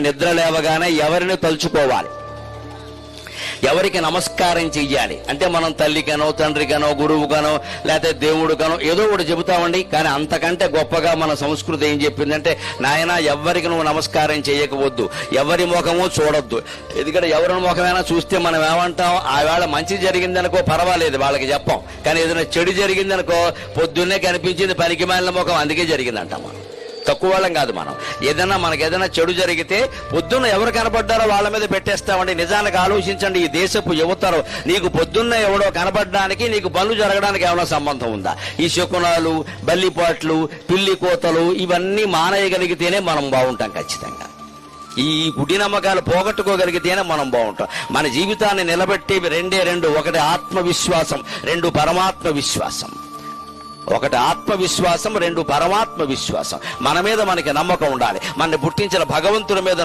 నిద్ర లేవగానే ఎవరిని తలుచుకోవాలి, ఎవరికి నమస్కారం చెయ్యాలి అంటే మనం తల్లికనో తండ్రికనో గురువుకనో లేకపోతే దేవుడికనో ఏదో ఒకటి చెబుతామండి. కానీ అంతకంటే గొప్పగా మన సంస్కృతి ఏం చెప్పిందంటే, నాయన ఎవరికి నువ్వు నమస్కారం చేయకపోవద్దు, ఎవరి ముఖము చూడొద్దు. ఎందుకంటే ఎవరి ముఖమైనా చూస్తే మనం ఏమంటాం, ఆవేళ మంచి జరిగిందనుకో పర్వాలేదు వాళ్ళకి చెప్పాం, కానీ ఏదైనా చెడు జరిగిందనుకో పొద్దున్నే కనిపించింది పనికి మాలిన ముఖం అందుకే జరిగిందంటాం. మనం తక్కువ వాళ్ళం కాదు. మనం మనకి ఏదైనా చెడు జరిగితే పొద్దున్న ఎవరు కనపడ్డారో వాళ్ళ మీద పెట్టేస్తామండి. నిజానికి ఆలోచించండి, ఈ దేశపు యువతరు నీకు పొద్దున్న ఎవడో కనపడడానికి నీకు పనులు జరగడానికి ఏమైనా సంబంధం ఉందా? ఈ శకునాలు, బల్లిపాట్లు, పిల్లి కోతలు ఇవన్నీ మానేయగలిగితేనే మనం బాగుంటాం. ఖచ్చితంగా ఈ గుడి నమ్మకాలు పోగొట్టుకోగలిగితేనే మనం బాగుంటాం. మన జీవితాన్ని నిలబెట్టేవి రెండు. ఒకటి ఆత్మవిశ్వాసం, రెండు పరమాత్మ విశ్వాసం. ఒకటి ఆత్మవిశ్వాసం, రెండు పరమాత్మ విశ్వాసం. మన మీద మనకి నమ్మకం ఉండాలి. మనని పుట్టించిన భగవంతుని మీద